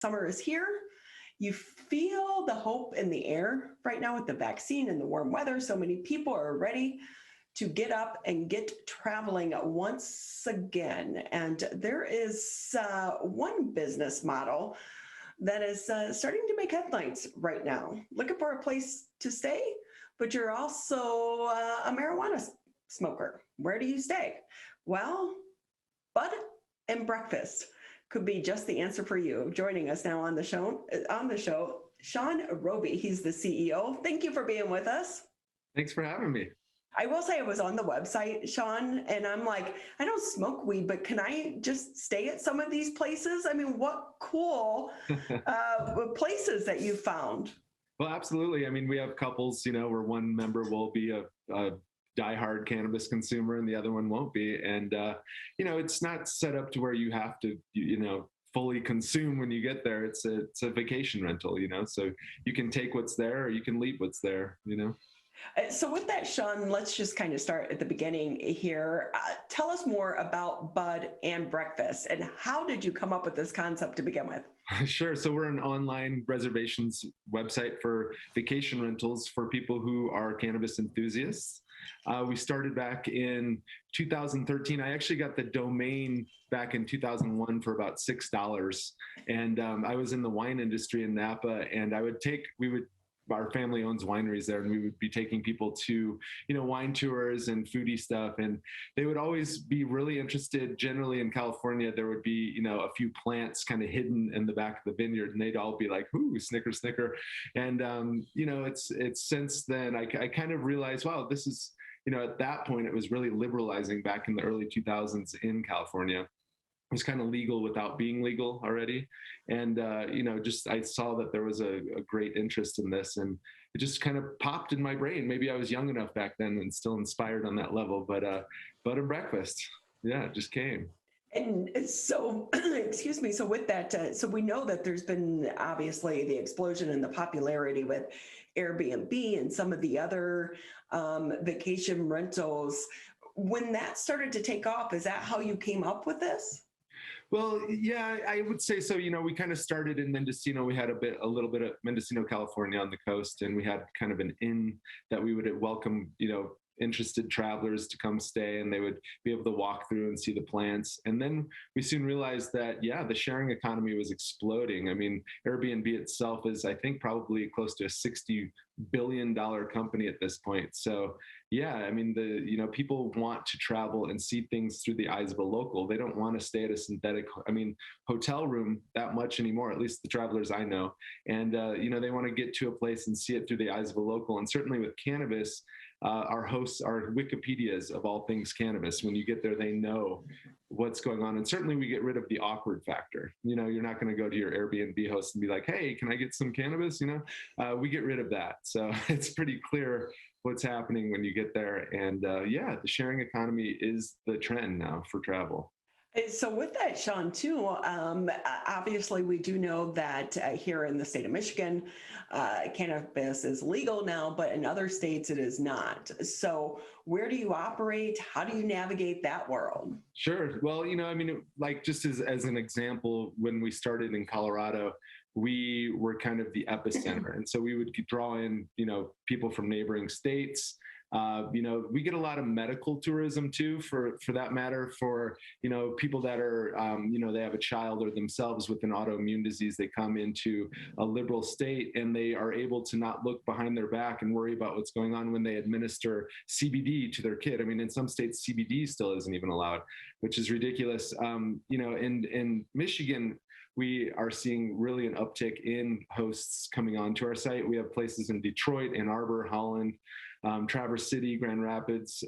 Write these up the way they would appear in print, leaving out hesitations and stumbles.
Summer is here. You feel the hope in the air right now with the vaccine and the warm weather. So many people are ready to get up and get traveling once again. And there is one business model that is starting to make headlines right now. Looking for a place to stay, but you're also a marijuana smoker. Where do you stay? Well, bud and breakfast could be just the answer for you. Joining us now on the show, Sean Roby. He's the CEO. Thank you for being with us. Thanks for having me. I will say I was on the website, Sean, and I'm like, I don't smoke weed, but can I just stay at some of these places? I mean, what cool places that you found. Well, absolutely. I mean, we have couples, where one member will be a diehard cannabis consumer and the other one won't be. And, it's not set up to where you have to, fully consume when you get there. It's a vacation rental, so you can take what's there or you can leave what's there. So with that, Sean, let's just kind of start at the beginning here. Tell us more about Bud and Breakfast, and how did you come up with this concept to begin with? Sure. So we're an online reservations website for vacation rentals for people who are cannabis enthusiasts. We started back in 2013. I actually got the domain back in 2001 for about $6. And I was in the wine industry in Napa, and our family owns wineries there, and we would be taking people to, wine tours and foodie stuff. And they would always be really interested. Generally in California, there would be, a few plants kind of hidden in the back of the vineyard, and they'd all be like, ooh, snicker, snicker. And, it's since then, I kind of realized, wow, this is, at that point, it was really liberalizing back in the early 2000s in California. It was kind of legal without being legal already. And, I saw that there was a great interest in this, and it just kind of popped in my brain. Maybe I was young enough back then and still inspired on that level, but Bud and Breakfast, yeah, it just came. And so, excuse me, so with that, so we know that there's been obviously the explosion in the popularity with Airbnb and some of the other vacation rentals. When that started to take off, is that how you came up with this? Well, yeah, I would say so. We kind of started in Mendocino. We had a little bit of Mendocino, California on the coast, and we had kind of an inn that we would welcome, interested travelers to come stay, and they would be able to walk through and see the plants. And then we soon realized that, yeah, the sharing economy was exploding. I mean, Airbnb itself is, I think, probably close to a $60 billion company at this point. So yeah, I mean, people want to travel and see things through the eyes of a local. They don't want to stay at a synthetic, hotel room that much anymore, at least the travelers I know. And, they want to get to a place and see it through the eyes of a local. And certainly with cannabis, our hosts are Wikipedias of all things cannabis. When you get there, they know what's going on. And certainly we get rid of the awkward factor. You're not going to go to your Airbnb host and be like, hey, can I get some cannabis? We get rid of that. So it's pretty clear what's happening when you get there. And the sharing economy is the trend now for travel. So with that, Sean, too, obviously we do know that here in the state of Michigan, cannabis is legal now, but in other states it is not. So where do you operate? How do you navigate that world? Sure. Well, like just as an example, when we started in Colorado, we were kind of the epicenter. And so we would draw in, people from neighboring states. We get a lot of medical tourism too, for that matter, for, people that are, they have a child or themselves with an autoimmune disease. They come into a liberal state and they are able to not look behind their back and worry about what's going on when they administer CBD to their kid. I mean, in some states, CBD still isn't even allowed, which is ridiculous. In Michigan, we are seeing really an uptick in hosts coming onto our site. We have places in Detroit, Ann Arbor, Holland, Traverse City, Grand Rapids,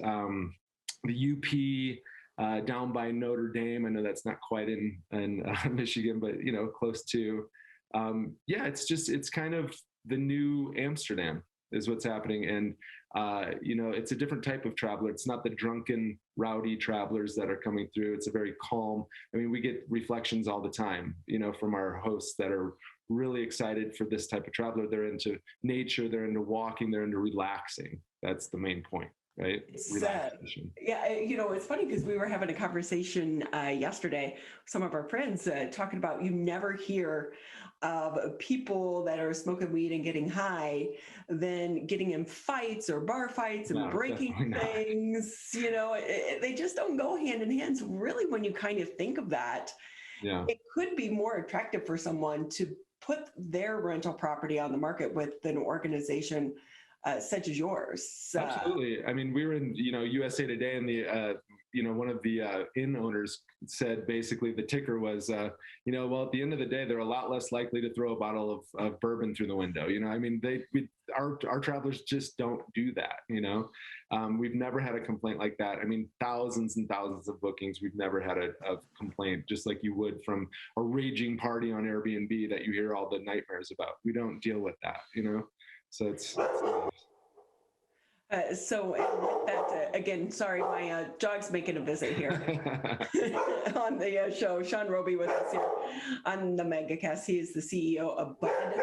the UP, down by Notre Dame. I know that's not quite in Michigan, but close to. It's kind of the new Amsterdam is what's happening, and it's a different type of traveler. It's not the drunken, rowdy travelers that are coming through. It's a very calm. I mean, we get reflections all the time, from our hosts that are really excited for this type of traveler. They're into nature, they're into walking, they're into relaxing. That's the main point. right? It's, Relaxation. yeah, it's funny because we were having a conversation yesterday, some of our friends talking about you never hear of people that are smoking weed and getting high, then getting in fights or bar fights and No, breaking definitely not. things. They just don't go hand in hand. So really, when you kind of think of that, Yeah. it could be more attractive for someone to put their rental property on the market with an organization such as yours. Absolutely. I mean, we were in, USA Today, and one of the inn owners said basically the ticker was, well, at the end of the day, they're a lot less likely to throw a bottle of bourbon through the window. I mean, our travelers just don't do that. We've never had a complaint like that. I mean, thousands and thousands of bookings. We've never had a complaint, just like you would from a raging party on Airbnb that you hear all the nightmares about. We don't deal with that, So it's nice. So with that, again, sorry, my dog's making a visit here on the show. Sean Roby with us here on the MegaCast. He is the CEO of Bud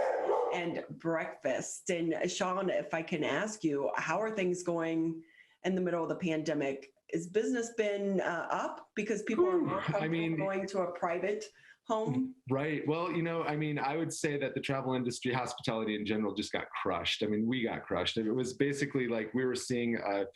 and Breakfast. And Sean, if I can ask you, how are things going in the middle of the pandemic? Has business been up because people are more comfortable going to a private home? Right. Well, I would say that the travel industry, hospitality in general, just got crushed. I mean, we got crushed. It was basically like we were seeing a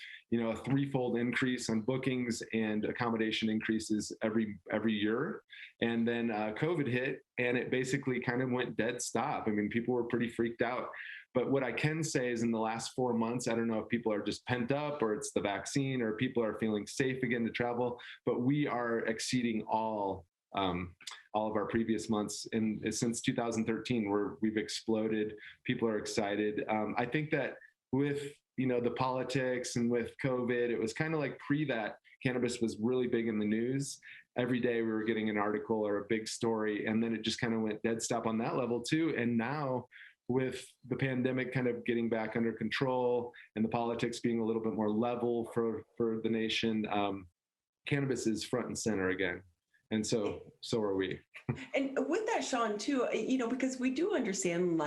threefold increase on bookings and accommodation increases every year. And then COVID hit, and it basically kind of went dead stop. I mean, people were pretty freaked out. But what I can say is in the last 4 months, I don't know if people are just pent up or it's the vaccine or people are feeling safe again to travel, but we are exceeding all of our previous months. And since 2013, we've exploded. People are excited. I think that with, the politics and with COVID, it was kind of like that cannabis was really big in the news. Every day we were getting an article or a big story, and then it just kind of went dead stop on that level too. And now with the pandemic kind of getting back under control and the politics being a little bit more level for the nation, cannabis is front and center again. And so are we. And with that, Sean, too, because we do understand,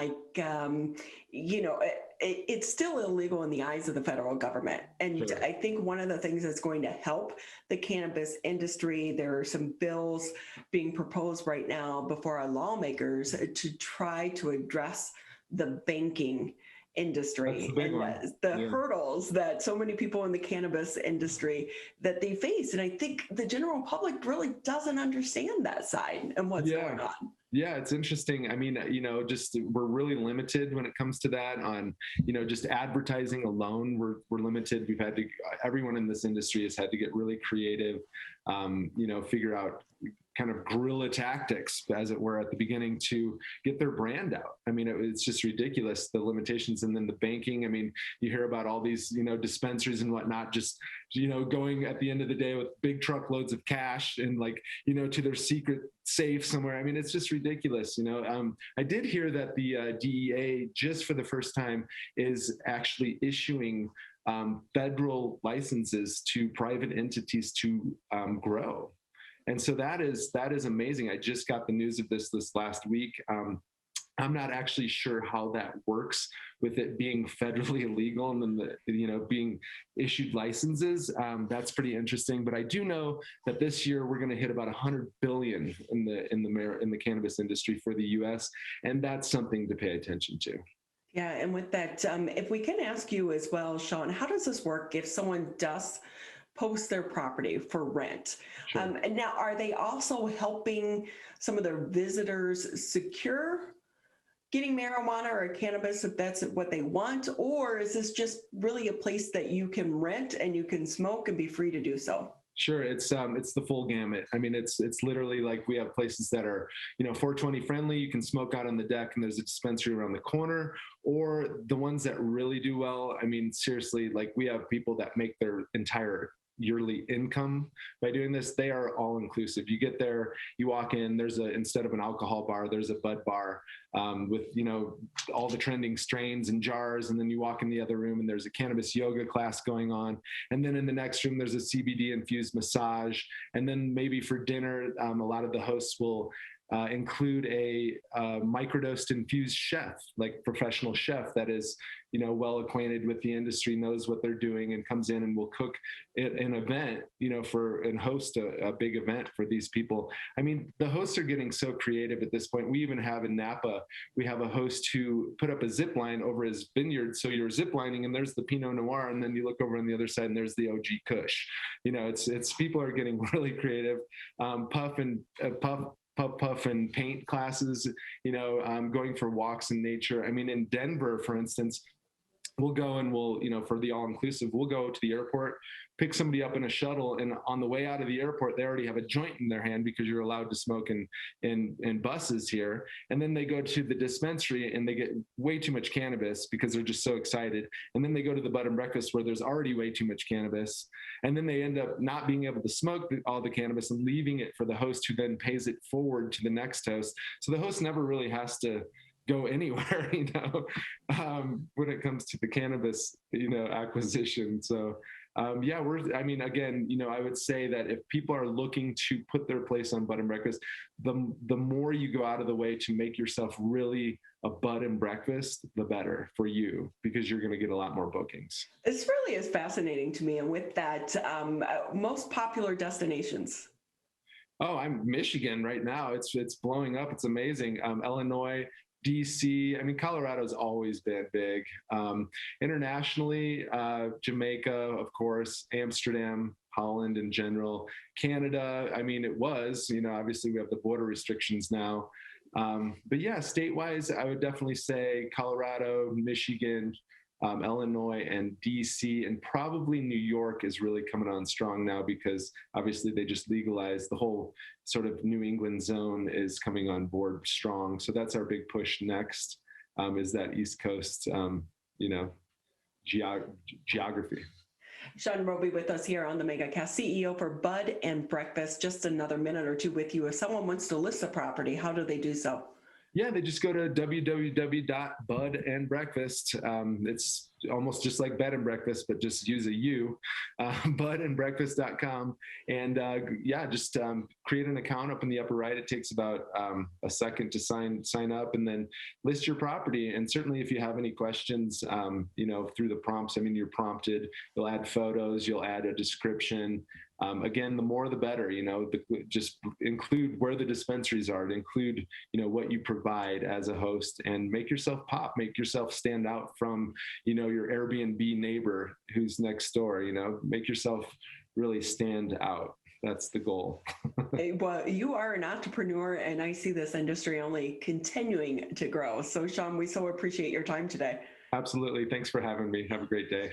it's still illegal in the eyes of the federal government. And Sure. I think one of the things that's going to help the cannabis industry, there are some bills being proposed right now before our lawmakers to try to address the banking industry and the hurdles that so many people in the cannabis industry that they face. And I think the general public really doesn't understand that side and what's going on. Yeah, it's interesting. I mean, just we're really limited when it comes to that on, just advertising alone. We're limited. Everyone in this industry has had to get really creative, figure out kind of guerrilla tactics, as it were, at the beginning to get their brand out. I mean, it's just ridiculous, the limitations. And then the banking, I mean, you hear about all these, dispensaries and whatnot, just, going at the end of the day with big truckloads of cash and to their secret safe somewhere. I mean, it's just ridiculous. I did hear that the DEA, just for the first time, is actually issuing federal licenses to private entities to grow. And so that is amazing. I just got the news of this last week. I'm not actually sure how that works with it being federally illegal and then being issued licenses. That's pretty interesting. But I do know that this year we're going to hit about 100 billion in the cannabis industry for the U.S., and that's something to pay attention to. Yeah, and with that, if we can ask you as well, Sean, how does this work if someone does post their property for rent? Sure. And now, are they also helping some of their visitors secure getting marijuana or cannabis if that's what they want? Or is this just really a place that you can rent and you can smoke and be free to do so? Sure, it's the full gamut. I mean, it's literally like we have places that are 420 friendly. You can smoke out on the deck, and there's a dispensary around the corner. Or the ones that really do well, I mean, seriously, like we have people that make their entire yearly income by doing this. They are all inclusive. You get there, you walk in, instead of an alcohol bar, there's a bud bar with all the trending strains and jars, and then you walk in the other room and there's a cannabis yoga class going on, and then in the next room there's a CBD infused massage, and then maybe for dinner a lot of the hosts will include a microdosed infused chef, like professional chef that is, well acquainted with the industry, knows what they're doing, and comes in and will cook an event, and host a big event for these people. I mean, the hosts are getting so creative at this point. We even have in Napa, we have a host who put up a zip line over his vineyard. So you're zip lining and there's the Pinot Noir, and then you look over on the other side and there's the OG Kush. It's people are getting really creative. Puff and paint classes, going for walks in nature. I mean, in Denver, for instance, we'll go and for the all-inclusive, we'll go to the airport, pick somebody up in a shuttle, and on the way out of the airport, they already have a joint in their hand because you're allowed to smoke in buses here. And then they go to the dispensary and they get way too much cannabis because they're just so excited. And then they go to the bed and breakfast where there's already way too much cannabis. And then they end up not being able to smoke all the cannabis and leaving it for the host, who then pays it forward to the next host. So the host never really has to go anywhere, when it comes to the cannabis, acquisition. So, I would say that if people are looking to put their place on bud and breakfast, the more you go out of the way to make yourself really a bud and breakfast, the better for you, because you're going to get a lot more bookings. This really is fascinating to me. And with that, most popular destinations. Oh, I'm Michigan right now. It's blowing up. It's amazing. Illinois, DC. I mean, Colorado's always been big. Internationally, Jamaica, of course, Amsterdam, Holland in general, Canada. I mean, it was, obviously we have the border restrictions now. But yeah, state-wise, I would definitely say Colorado, Michigan, Illinois, and DC, and probably New York is really coming on strong now because obviously they just legalized. The whole sort of New England zone is coming on board strong. So that's our big push next, is that East Coast, geography. Sean Roby with us here on the MegaCast, CEO for Bud and Breakfast. Just another minute or two with you. If someone wants to list a property, how do they do so? Yeah, they just go to www.budandbreakfast. It's almost just like bed and breakfast, but just use a U, budandbreakfast.com. And just create an account up in the upper right. It takes about a second to sign up, and then list your property. And certainly if you have any questions, through the prompts, you're prompted, you'll add photos, you'll add a description. Again, the more the better, just include where the dispensaries are, include, what you provide as a host, and make yourself pop, make yourself stand out from, your Airbnb neighbor who's next door, make yourself really stand out. That's the goal. Well, you are an entrepreneur, and I see this industry only continuing to grow. So Sean, we so appreciate your time today. Absolutely. Thanks for having me. Have a great day.